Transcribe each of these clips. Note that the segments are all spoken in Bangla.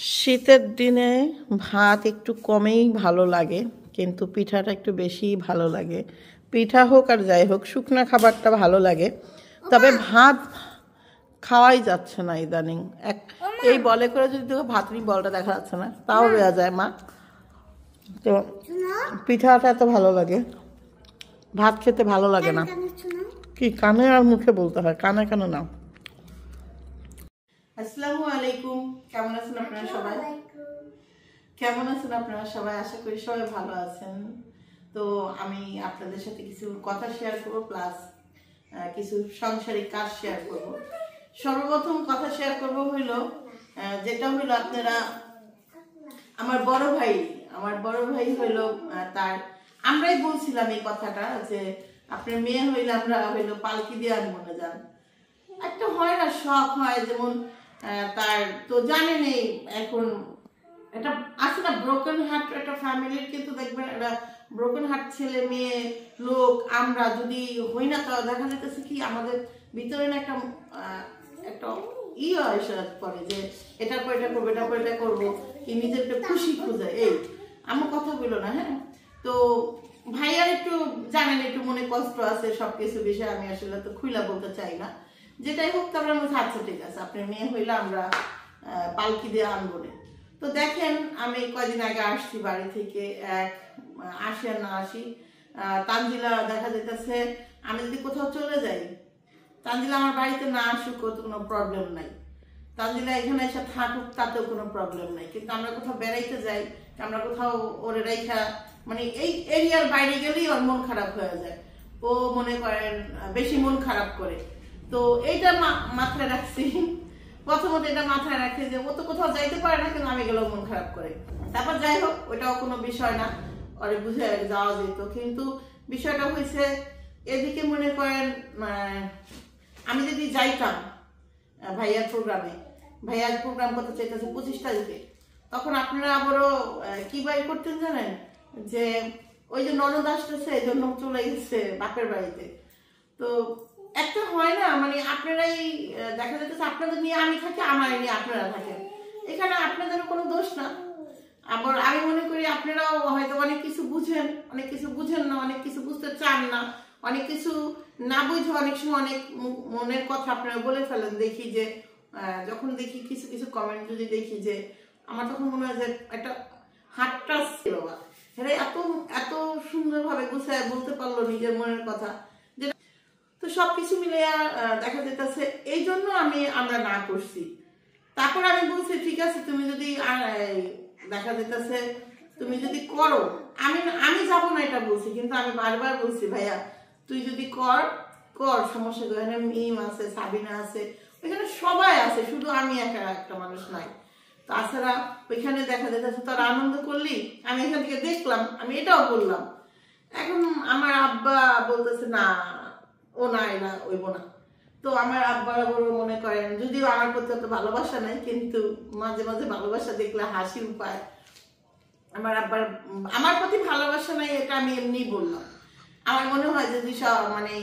শীতের দিনে ভাত একটু কমেই ভালো লাগে, কিন্তু পিঠাটা একটু বেশিই ভালো লাগে। পিঠা হোক আর যাই হোক, শুকনা খাবারটা ভালো লাগে, তবে ভাত খাওয়াই যাচ্ছে না ইদানিং। এই বলে করে যদি দেখো ভাতরি বলটা দেখা যাচ্ছে না, তাও দেওয়া যায় মা। তো পিঠাটা এত ভালো লাগে, ভাত খেতে ভালো লাগে না। কি কানে আর মুখে বলতে হয়, কানে কানে না। আসসালামু আলাইকুম, কেমন আছেন আপনারা সবাই? আশা করি সবাই ভালো আছেন। তো আমি আপনাদের সাথে কিছু কথা শেয়ার করবো, প্লাস কিছু সাংসারিক কাজ শেয়ার করব। সর্বপ্রথম কথা শেয়ার করব যেটা হইলো আপনারা, আমার বড় ভাই হইলো তার, আমরাই বলছিলাম এই কথাটা যে আপনার মেয়ে হইলে আমরা হইলো পালকি দিয়ে আনবো না। যান একটা হয় না, শখ হয়, যেমন তার তো জানেনই এখন এটা আছে না, ব্রোকেন হার্ট একটা ফ্যামিলির, কিন্তু দেখবেন একটা ব্রোকেন হার্ট ছেলে মেয়ে লোক আমরা যদি হই না, তো দেখা যেতেছে কি আমাদের ভিতরে না একটা একটা করে যে এটা করে এটা করবো, এটা করে এটা করবো, কি নিজের একটা খুশি খুঁজে। এই আমার কথা বললো না, হ্যাঁ। তো ভাইয়ার একটু জানেন একটু মনে কষ্ট আছে সবকিছু বিষয়ে, আমি আসলে তো খুইলা বলতে চাই না। যেটাই হোক, তারপরে আমি আচ্ছা ঠিক আছে, আপনার মেয়ে হইলে আমরা পালকি দিয়ে আনবো না। তো দেখেন, আমি কয়দিন আগে আসছি বাড়ি থেকে, আসি আর না আসি, তানজিলা দেখা যেতেছে আমি যদি কোথাও চলে যাই, তানজিলা আমার বাড়িতে না আসুক তো কোনো প্রবলেম নাই, তানজিলা এখানে এসে থাকুক তাতেও কোনো প্রবলেম নাই। কিন্তু আমরা কোথাও বেড়াইতে যাই, আমরা কোথাও ওরে রেখা মানে এই এরিয়ার বাইরে গেলেই ওর মন খারাপ হয়ে যায়, ও মনে করেন বেশি মন খারাপ করে। তো এইটা মাথায় রাখছি, প্রথমত এটা মাথায় রাখি যে ও তো কোথাও যাইতে পারে না, কিন্তু আমি গেলেও মন খারাপ করে। তারপর যাই হোক, ওইটাও কোনো বিষয় না, ওরে বুঝে যাওয়া যেত। কিন্তু বিষয়টা হয়েছে এদিকে মনে করেন আমি যদি যাইতাম ভাইয়ার প্রোগ্রাম করতে চাইতেছে 25 তারিখে, তখন আপনারা আবারও কি বাই করতেন জানেন, যে ওই যে ননদ আসতেছে এই জন্য চলে গেছে বাপের বাড়িতে। তো একটা হয় না, মানে আপনারাই দেখা যাচ্ছে আপনাদের নিয়ে আমি থাকি, আমার নিয়ে আপনারা থাকেন, এখানে আপনাদের কোনো দোষ না। আবার আমি মনে করি আপনারাও হয়তো অনেক কিছু বুঝেন, অনেক কিছু বুঝেন না, অনেক কিছু বুঝতে চান না, অনেক কিছু না বুঝে অনেক সময় অনেক মনের কথা আপনারা বলে ফেলেন। দেখি যে যখন দেখি কিছু কিছু কমেন্ট যদি দেখি, যে আমার তখন মনে হয় যে একটা হাতটা ছিল, বাবা হ্যাঁ এত এত সুন্দরভাবে গুছায় বলতে পারলো নিজের মনের কথা। তো সবকিছু মিলে দেখা যেতেছে এই জন্য আমরা না করছি। তারপর আমি বলছি ঠিক আছে, তুমি যদি দেখা যেতেছে তুমি যদি করো, আমি যাবো না এটা বলছি, কিন্তু আমি বারবার বলছি ভাইয়া তুই যদি কর সমস্যা নেই, ওখানে মিম আছে, সাবিনা আছে, ওইখানে সবাই আছে, শুধু আমি একটা মানুষ নাই। তাছাড়া ওইখানে দেখা যেতেছে তোর আনন্দ করলি, আমি এখান থেকে দেখলাম, আমি এটাও বললাম। এখন আমার আব্বা বলতেছে না, ও না এরা ওইব না। তো আমার আব্বারা বড় মনে করেন, যদিও আমার প্রতি অত ভালোবাসা নাই, কিন্তু মাঝে মাঝে ভালোবাসা দেখলে হাসি উপায়। আমার প্রতি ভালোবাসা নাই, এটা আমি এমনি বললাম। আমার মনে হয় যদি মানে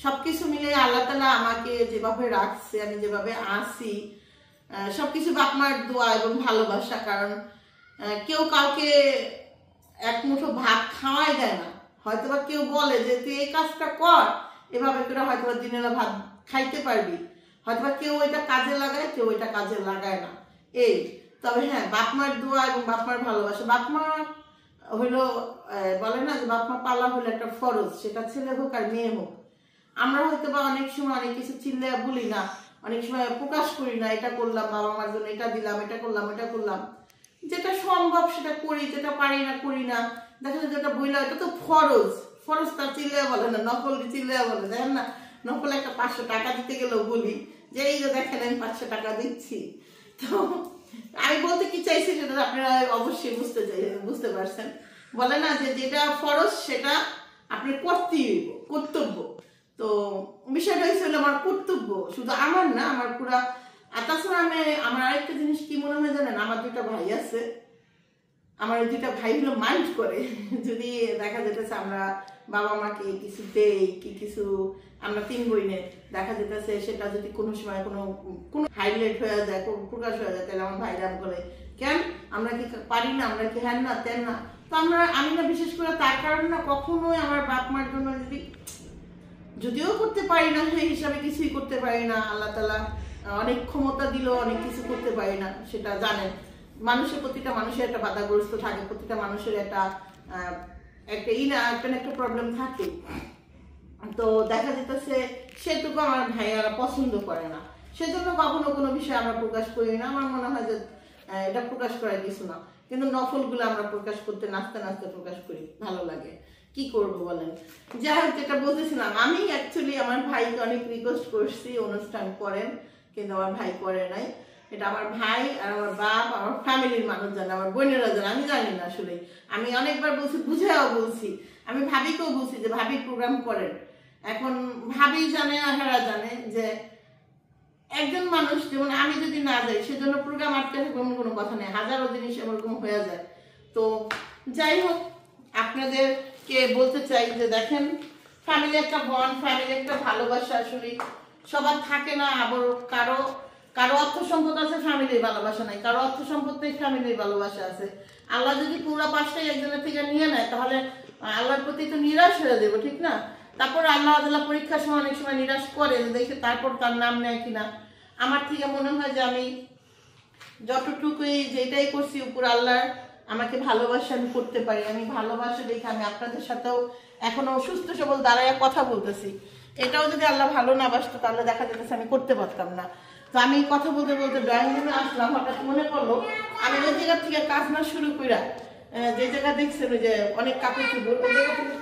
সবকিছু মিলে আল্লাহ তাআলা আমাকে যেভাবে রাখছে, আমি যেভাবে আছি, সবকিছু বাপ মার দোয়া এবং ভালোবাসা। কারণ কেউ কাউকে এক মুঠো ভাত খাওয়াই দেয় না। হয়তোবা কেউ বলে যে তুই এই কাজটা কর, এভাবে করে হয়তোবা দিনের ভাত খাইতে পারবি, হয়তোবা কেউ ওইটা কাজে লাগায়, কেউ ওইটা কাজে লাগায় না। এই তবে হ্যাঁ, বাপ মার দোয়া এবং বাপ মার ভালোবাসা। বাপ মা হইলো বলে না যে বাপ মা পালা হলো একটা ফরজ, সেটা ছেলে হোক আর মেয়ে হোক। আমরা হয়তো বা অনেক সময় অনেক কিছু চিল্লে বলি না, অনেক সময় প্রকাশ করি না, এটা করলাম বাবা মার জন্য, এটা দিলাম, এটা করলাম, এটা করলাম। যেটা সম্ভব সেটা করি, যেটা পারি না করি না। দেখা যায় যেটা বইলা এটা তো ফরজ তার চিল্লে বলে না, নকল চিল্লে বলে। দেখেন না, নকল একটা 500 টাকা দিতে গেলেও বলি যে এই যে দেখেন আমি 500 টাকা দিচ্ছি। তো আমি বলতে কি চাইছি সেটা আপনারা অবশ্যই বুঝতে পারছেন। বলে না যে যেটা ফরজ সেটা আপনি কর্তব্য। তো বিষয়টা হয়েছিল আমার কর্তব্য, শুধু আমার না, আমার পুরা। আর তাছাড়া আমার আরেকটা জিনিস কি মনে হয় জানেন, আমার 2টা ভাই আছে, আমার 2টা ভাই হলো মাইন্ড করে যদি দেখা যেতেছে আমরা বাবা মাকে কিছু দেই, কি কিছু আমরা 3 বোনে দেখা যেতেছে সেটা যদি কোনো সময় কোনো হাইলাইট হয়ে যায়, প্রকাশ হয়ে যায়, তাহলে আমার ভাইরা বলে কেন আমরা কি পারি না, আমরা কি হ্যান না তেন না। তো আমি না বিশেষ করে তার কারণে না কখনোই আমার বাপ মার জন্য যদিও করতে পারি না সেই হিসাবে কিছুই করতে পারি না, আল্লাহ তাআলা অনেক ক্ষমতা দিল, অনেক কিছু করতে পারি না, সেটা জানেন। প্রতিটা মানুষের একটা বাধাগ্রস্ত থাকে, প্রতিটা মানুষের একটা একটা প্রবলেম থাকে। তো দেখা যেতেছে সেটুকু আমার ভাইয়ারা পছন্দ করে না, সেজন্য কখনো কোনো বিষয় আমরা প্রকাশ করি না। আমার মনে হয় যে এটা প্রকাশ করার কিছু না, কিন্তু নফলগুলো আমরা প্রকাশ করতে নাচতে নাচতে প্রকাশ করি, ভালো লাগে। কি করব বলেন। যাই হোক, যেটা বলতেছিলাম, আমি অ্যাকচুয়ালি আমার ভাইকে অনেক রিকোয়েস্ট করছি অনুষ্ঠান করেন, কিন্তু আমার ভাই করে নাই। এটা আমার ভাই আর আমার বাপ, আমার ফ্যামিলির মানুষ জানে, আমার বোনেরা জানে, আমি জানি না আসলে। আমি অনেকবার বলছি, বুঝাও বলছি, আমি ভাবিকেও বলছি যে ভাবি প্রোগ্রাম করেন। এখন ভাবি জানে, আহারা জানে যে একজন মানুষ যেমন আমি যদি না যাই সেজন্য প্রোগ্রাম আটকে থাকবে এমন কোনো কথা নেই, হাজারো জিনিস এরকম হয়ে যায়। তো যাই হোক, আপনাদেরকে বলতে চাই যে দেখেন, ফ্যামিলি একটা বন্ড, ফ্যামিলি একটা ভালোবাসা আসলে সবার থাকে না। আবার কারো অর্থ সম্পদ আছে, ফ্যামিলির ভালোবাসা নাই, কারো অর্থ সম্পদ নেই, ফ্যামিলির ভালোবাসা আছে। আল্লাহ যদি পুরো পাঁচটাই একজনের থেকে নিয়ে নেয় তাহলে আল্লাহর প্রতি তো নিরাশ হয়ে যাবো, ঠিক না? তারপর আল্লাহ পরীক্ষার সময় অনেক সময় নিরাশ করে, দেখে তারপর তার নাম নেয় কিনা। আমার থেকে মনে হয় যে আমি যতটুকুই যেটাই করছি উপর আল্লাহ আমাকে ভালোবাসা আমি করতে পারি, আমি ভালোবাসা দেখে আমি আপনাদের সাথেও এখনো সুস্থ সবল দাঁড়ায় কথা বলতেছি। এটাও যদি আল্লাহ ভালো না বাসতো তাহলে দেখা যেতেছে আমি করতে পারতাম না। তো আমি কথা বলতে বলতে ড্রয়িং রুমে আসলাম, হঠাৎ মনে পড়লো আমি ওই জায়গা থেকে কাজ না শুরু কইরা যে জায়গা দেখছেন ওই যে অনেক কাপড় চোপড়, ওই জায়গা থেকে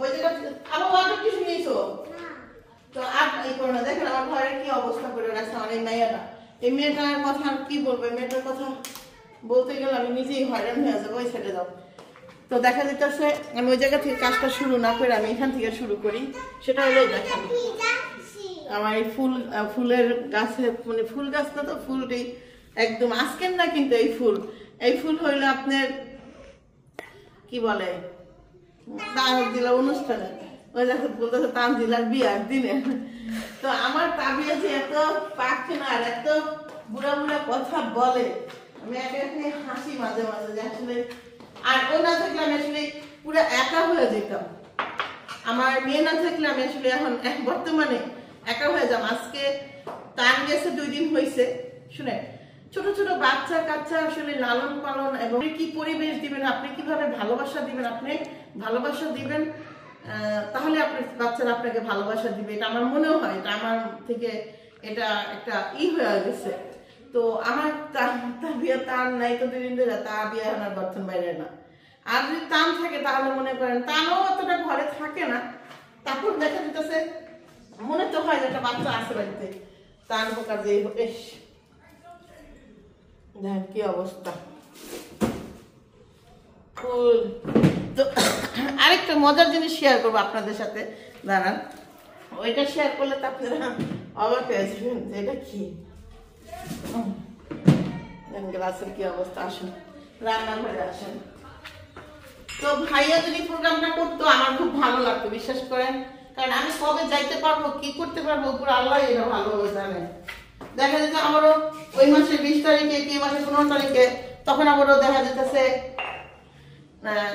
ওই জায়গা আবার ওয়াটার টিস্যু নিয়েছো তো আর এই করো না। দেখেন আমার ঘরের কি অবস্থা করে রাখছে আমার এই মেয়েটা। এই মেয়েটার কথা আর কি বলবো, মেয়েটার কথা বলতে গেলে আমি নিজেই হয়রান হয়ে যাবো, ওই ছেড়ে দাও। তো দেখা যেতেছে আমি ওই জায়গা থেকে কাজটা শুরু না করে আমি এখান থেকে শুরু করি। সেটা হলো দেখেন আমার এই ফুলের গাছে, মানে ফুল গাছটা তো ফুলটি একদম আজকের না, কিন্তু এই ফুল হইলো আপনার কি বলে তানজিলার অনুষ্ঠানে, ওই দেখো বলতেছে তানজিলার বিয়ার দিনে। তো আমার তাবিয়া যে এত পাচ্ছে না আর এত বুড়া বুড়া কথা বলে, আমি একে হাসি মাঝে মাঝে যে আসলে। আর ও না থাকলে আমি আসলে পুরো একা হয়ে যেতাম, আমার মেয়ে না থাকলে আমি আসলে এখন বর্তমানে একা হয়ে যাম। আজকে তার গেছে 2 দিন হয়েছে। শুনে ছোট ছোট বাচ্চা কাচ্চা আসলে লালন পালন এবং কি পরিবেশ দিবেন, আপনি কিভাবে ভালোবাসা দিবেন, আপনি ভালোবাসা দিবেন তাহলে আপনার বাচ্চারা আপনাকে ভালোবাসা দিবে। এটা আমার মনে হয়, এটা আমার থেকে এটা একটা হয়ে গেছে। তো আমার তাবিয়া টান নাই তো 2 দিন ধরে, তাবিয়া আমার বর্তমান বাইরে না। আর যদি টান থাকে তাহলে মনে করেন টানও অতটা ঘরে থাকে না, তারপর দেখা যেতেছে মনে তো হয় যে একটা বাচ্চা আছে বাড়িতে, টান পোকার যে এস দেখেন কি অবস্থা ফুল। তো আরেকটা মজার জিনিস শেয়ার করবো আপনাদের সাথে, দাঁড়ান। ওইটা শেয়ার করলে তো আপনারা অবাক হয়ে যাবেন যে এটা কি। গ্লাসের কি অবস্থা, আসেন রান্নাঘরে আসেন। তো ভাইয়া যদি প্রোগ্রামটা করতো আমার খুব ভালো লাগতো, বিশ্বাস করেন। কারণ আমি কবে যাইতে পারবো, কি করতে পারবো, উপর আল্লাহ এটা ভালোভাবে জানে। দেখা যাচ্ছে আমারও ওই মাসের 20 তারিখে কি মাসের 15 তারিখে, তখন আমারও দেখা যেতেছে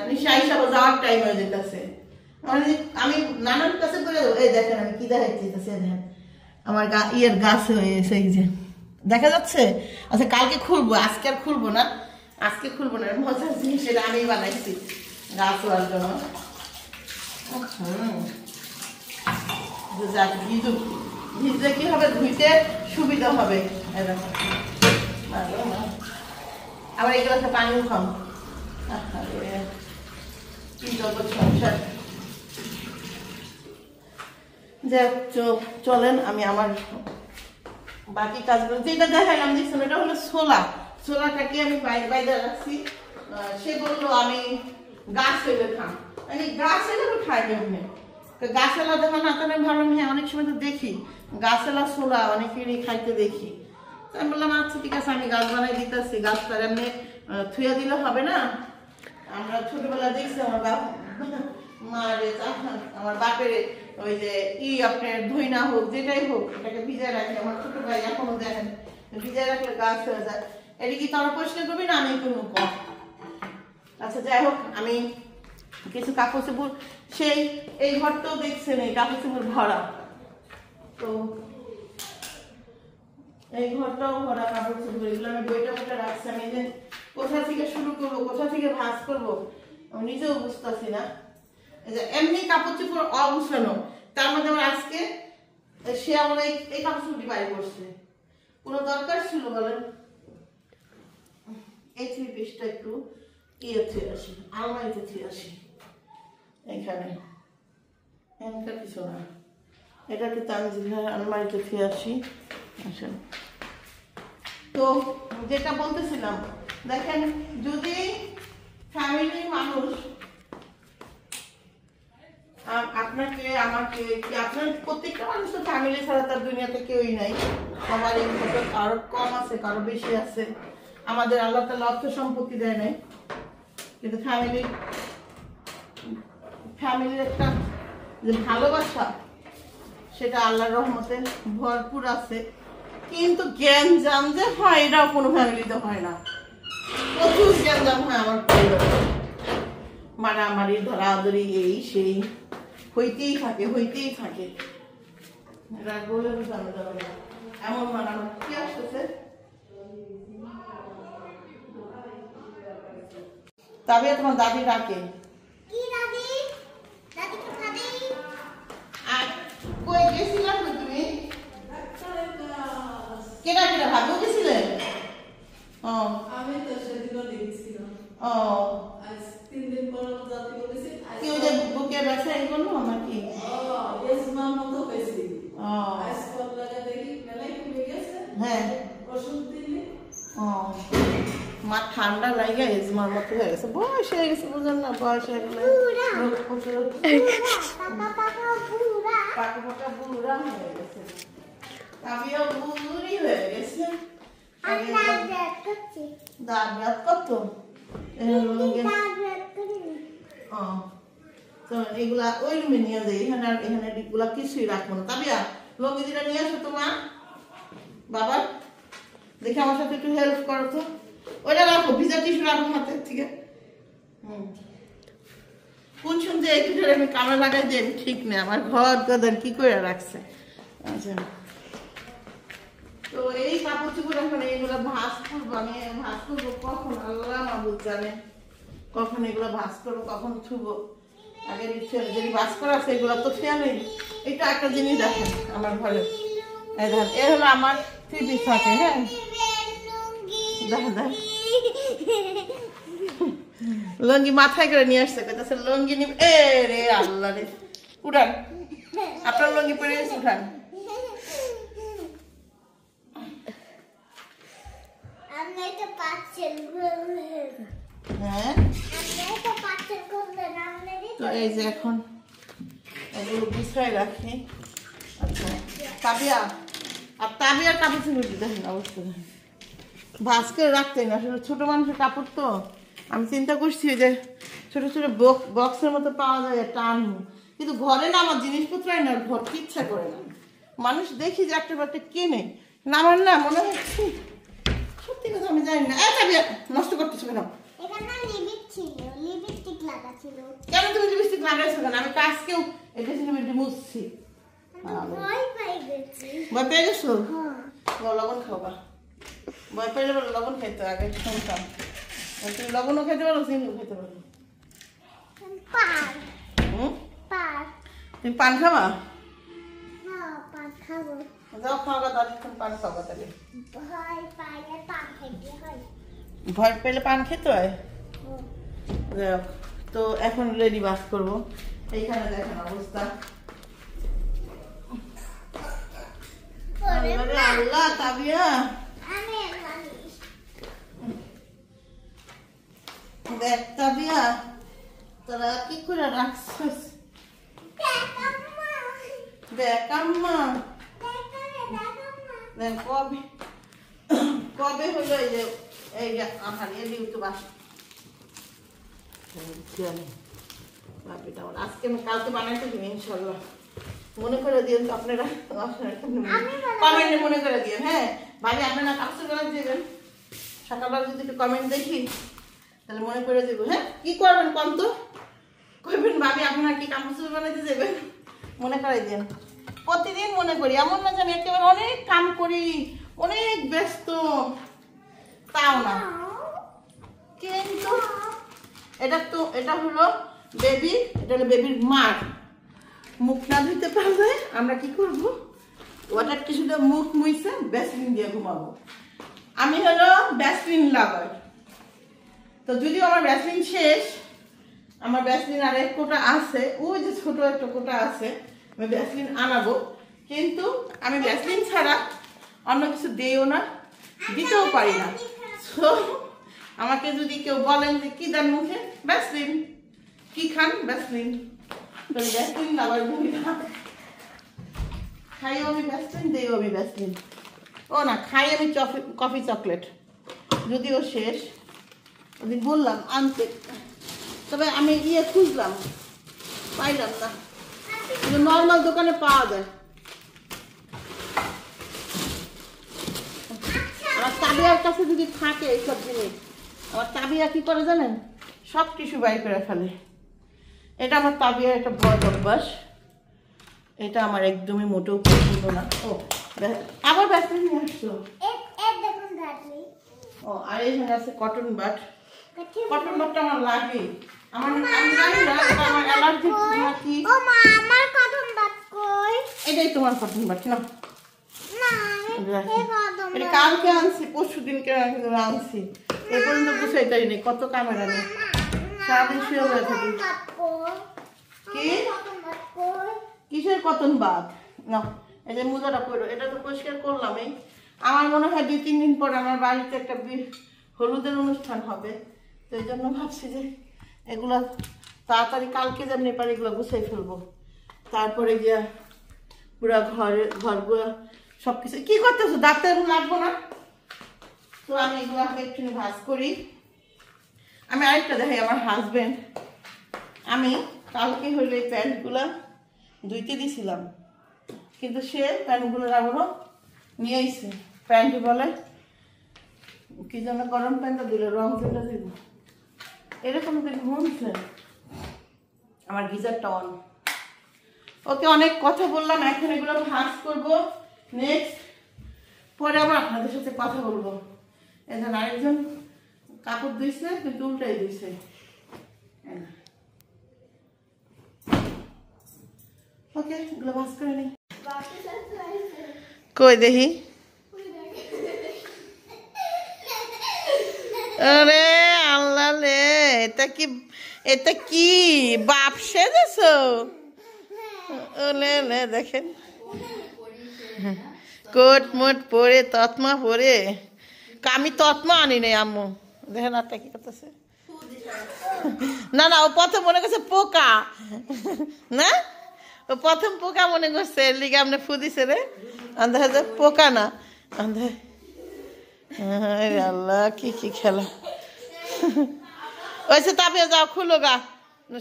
নিশা হিসাবে যাওয়ার টাইম হয়ে যেতেছে। আমি নানার কাছে করে দেবো, এই দেখেন আমি কি দেখাচ্ছি, দেখেন আমার গাছ হয়েছে, এই যে দেখা যাচ্ছে। আচ্ছা কালকে খুলবো, আজকে আর খুলবো না, মজার জিনিস এটা আমি বানাইছি গাছ হওয়ার জন্য। ভিজলে কি হবে, ধুইতে সুবিধা হবে। আবার এই গ্লাসে পানিও খাম, কি জগৎ সংসার। চলেন আমি আমার বাকি কাজগুলো যেটা দেখাইলাম দেখছেন, এটা হলো ছোলাটাকে আমি বাইরে রাখছি। সে বললো আমি গাছ হইলে খাম, আমি গাছ এলে খাইবে এমনি। গাছেলা দেখা না তাহলে ভাবলাম হ্যাঁ অনেক সময় তো দেখি গাছেলা ছোলা অনেকেরই খাইতে দেখি। আমি বললাম আচ্ছা ঠিক আছে, আমি গাছ বানাই দিতেছি। গাছটা এমনি থুয়া দিলে হবে না। আমরা ছোটবেলা দেখছি আমার আমার বাপের ওই যে আপনার ধুই না হোক যেটাই হোক এটাকে ভিজায় রাখে। আমার ছোট ভাই এখনো দেখেন ভিজায় রাখলে গাছ হয়ে যায়। এটা কি তোরা পরিষ্কার করবি না আমি করবো? আচ্ছা যাই হোক, আমি কিছু কাপড় চোপড়, সেই এই ঘরটাও দেখছেন এই কাপড় চোপড় ভরা, তো এই ঘরটাও ভরা কাপড় চোপড়, এগুলো আমি বইটা বইটা রাখছি। আমি যে কোথা থেকে শুরু করবো, কোথা থেকে ভাঁজ করবো আমি নিজেও বুঝতেছি না। এমনি কাপড় চোপড় অগুছানো, তার মধ্যে আমার আজকে সে আমার এই কাপড় চোপড়টি বাইরে করছে, কোনো দরকার ছিল বলেন? এই 3 পিসটা একটু ইয়ে থুয়ে আসি, আলমারিতে থুয়ে আসি, এখানে এখানকার কিছু না, এটাকে তানজিলার আলমারিতে থুয়ে আসি। আসেন, তো যেটা বলতেছিলাম, দেখেন যদি ফ্যামিলির মানুষ আপনাকে আমাকে, আপনার প্রত্যেকটা মানুষ তো ফ্যামিলি ছাড়া তার দুনিয়াতে কেউই নাই, সবার এই মতো কারো কম আছে কারো বেশি আছে। আমাদের আল্লাহ তাআলা অর্থ সম্পত্তি দেয় নাই, কিন্তু ফ্যামিলির একটা যে ভালোবাসা সেটা আল্লাহর রহমতে ভরপুর আছে। কিন্তু জ্ঞানজাম যে হয় এটাও কোনো ফ্যামিলিতে হয় না, প্রচুর জ্ঞানজাম হয় আমার পরিবারে, মারামারি ধরাধরি এই সেই হইতেই থাকে। এটা বলে বোঝানো যাবে না, এমন মারামারি। কি আসতেছে? তবে তোমার দাদি ডাকে। কি দাদি? দাদি কোথায়? আর কই গেছিলা তুমি? কেডা ভাবো গেছিলে? ও আমি তো সেদিনও দেখছিলাম। ও আজ 3 দিন পর যাতে বলেছি। কি ওই যে বুকে ব্যথা এগুলো নাকি? ও এজমা মতো হয়েছে। ও আজ কল লাগা দেখি মেলাই খুলে গেছে। হ্যাঁ ওষুধ দিলে। ও মা ঠান্ডা লাগে এজমার মতো হয়ে গেছে, বয়স হয়ে গেছে, বুঝলেন না? বয়স হয়ে গেলে পাকা বুড়া হয়ে গেছে, আমিও বুড়ি হয়ে গেছে। দাঁত ব্যাত কত এগুলা ওই রুমে নিয়ে যাই, এখানে আর এখানে এগুলা কিছুই রাখবো না। তাবিয়া লঙ্গি দিটা নিয়ে আসো তো মা, বাবা দেখে আমার সাথে একটু হেল্প করো তো। ওইটা রাখো, ভিজা টিস্যু রাখো হাতের থেকে। কোন শুনছে একটু ধরে আমি কামড় লাগাই যে ঠিক নেই, আমার ঘর গদর কি করে রাখছে। আচ্ছা, তো এই কাপড় চোপড় এখন এইগুলো ভাঁজ করবো, আমি ভাঁজ করবো কখন আল্লাহ মাবুদ জানে, কখন এগুলো ভাঁজ করবো কখন ছুবো। আগে যদি ভাঁজ করা আছে এগুলো তো খেয়াল নেই। এটা একটা জিনিস দেখেন আমার ঘরে, এই দেখেন এ হলো আমার 3 পিস থাকে। হ্যাঁ দেখেন লঙ্গি মাথায় করে নিয়ে আসছে, কইতাছে লঙ্গি নিব। এ রে আল্লাহ রে, উঠান আপনার লঙ্গি পরে গেছে, উঠান। হ্যাঁ তো এই যে এখন এগুলো গুছাই রাখি। আচ্ছা তাবিয়া, আর তাবিয়ার কাপড় চুপড় দেখেন অবস্থা ভাঁজ করে রাখতে না, আসলে ছোট মানুষের কাপড় তো আমি চিন্তা করছি যে ছোট ছোট বক্সের মতো পাওয়া যায় টান, কিন্তু ঘরে না আমার জিনিসপত্র না ঘর ইচ্ছা করে না। মানুষ দেখি যে একটা কেনে না, আমার না মনে হচ্ছে সত্যি কথা আমি জানি না। নষ্ট করতেছো কেন? কেন তুমি লিপস্টিক লাগাইছো কেন? আমি আজকেও এটা মুছছি। ভয় পেয়ে গেছো? লবণ খাবা, ভয় পেলে বলো লবণ খাইতে। আগে শুনতাম তুমি লবণও খেতে পারো, চিনিও খেতে পারো। তুমি পান খাবা? যাও খাওয়া দাদি, তুমি পান খাবা। তাহলে ভয় পেলে পান খেতে হয়। তো এখন রেডি বাস করবো। এইখানে দেখেন অবস্থা, আল্লাহ তাবিয়া দেখ তাবিয়া তোরা কি করে রাখছিস? দেখ আম্মা দেখ কবে কবে হলো এই যে এই আমার এদিকে তো বাস আজকে আমি কালকে বানাইতে দিব ইনশাল্লাহ। মনে করে দিন তো আপনারা, কমেন্টে মনে করে দিন। হ্যাঁ ভাবি আপনারা কাপড় দেবেন সকালবেলা যদি একটু কমেন্ট দেখি তাহলে মনে করে দেবো। হ্যাঁ, কি করবেন কম তো কইবেন ভাবি আপনারা কি কাপড় বানাইতে যাবেন, মনে করাই দেন। প্রতিদিন মনে করি, এমন না যে আমি একেবারে অনেক কাম করি, অনেক ব্যস্ত, তাও না। কিন্তু এটা হলো বেবি, এটা হলো বেবির মার। মুখ না ধুইতে পারলে আমরা কি করব, ওয়াটার টিস্যুতে মুখ মুইছে ভ্যাসলিন দিয়ে ঘুমাবো। আমি হলো ভ্যাসলিন লাভার। তো যদিও আমার ভ্যাসলিন শেষ, আমার ভ্যাসলিন আর এক কোটা আছে, ওই যে ছোট একটা কোটা আছে, আমি ভ্যাসলিন আনাবো। কিন্তু আমি ভ্যাসলিন ছাড়া অন্য কিছু দিইও না, দিতেও পারি না। তো আমাকে যদি কেউ বলেন যে কি দেন মুখে, ভ্যাসলিন। কি খান, ভ্যাসলিন। তো ভ্যাসলিন লাভার ভূমিকা। খাইও আমি ভ্যাসলিন, দিইও আমি ভ্যাসলিন। ও না, খাই আমি কফি চকলেট, যদিও শেষ। ওদিন বললাম আনতে, তবে আমি খুঁজলাম, পাইলাম না। কিন্তু নর্মাল দোকানে পাওয়া যায়। আমার তাবিয়ার কাছে যদি থাকে এইসব জিনিস, আমার তাবিয়া কি করে জানেন, সব টিস্যু বাই করে ফেলে। এটা আমার তাবিয়ার একটা বড় অভ্যাস, এটা আমার একদমই মোটেও পছন্দ না। ও আবার ভ্যাসলিন নিয়ে আসছো। ও আর এখানে আছে কটন বাট। কটন বাটটা আমার লাগে, আমি জানি না এটা আমার অ্যালার্জি নাকি। ও মা, আমার কটন বাট কই? এটাই তোমার কটন বাট না? না, এটা কালকে আনছি, পরশুদিনকে আনছি, এই পর্যন্ত গুছাইতেই নেই। কত ক্যামেরা নেই, সারাদিন শুয়ে হয়ে থাকি। কি কিসের কটন বাট? না, এই যে মোজাটা পরো, এটা তো পরিষ্কার করলামই। আমার মনে হয় 2-3 দিন পর আমার বাড়িতে একটা হলুদের অনুষ্ঠান হবে, তো এই জন্য ভাবছি যে এগুলো তাড়াতাড়ি কালকে যেমনি পারি এগুলো গুছাই ফেলবো। তারপরে গিয়া পুরা ঘরগুলো সবকিছু। কি করতেছো, ডাক্তার লাগবো না তো? আমি এগুলো একটু ভাজ করি। আমি আরেকটা দেখাই, আমার হাজবেন্ড, আমি কালকে হইলে এই প্যান্টগুলা ধুইতে দিছিলাম, কিন্তু সে প্যান্টগুলো আবারও নিয়ে আইছে। প্যান্ট বলে কি যেন, গরম প্যান্টটা দিলে রং চলে দিব, এরকম দেখে মনছে। আমার গিজারটা অন। ওকে, অনেক কথা বললাম, এখন এগুলো ভাঁজ করবো। নেক্সট পরে আবার আপনাদের সাথে কথা বলবো। এখন আরেকজন কাপড় ধুইছে, কিন্তু উল্টাই ধুইছে। ওকে, এগুলো ভাঁজ করে নিই। কই দেখি। আরে আল্লাহ রে, এটা কি বাপ সেজেছ? দেখেন, কোট মোট পরে, তৎমা পরে। আমি তৎমা আনি নাই আম্মু, দেখেন আরটা কি করতেছে। না না, ও প্রথম মনে করছে পোকা, না ও প্রথম পোকা মনে করছে, লিগে আপনি ফু দিছে রে। আন্ধা পোকা না, আন্ধা। আল্লাহ, কি কি খেলা। ওইসে তাপে যাও, খুলো গা,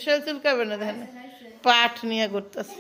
শরীর চুল করবে না। দেখেন পাট নিয়ে ঘুরতেছে।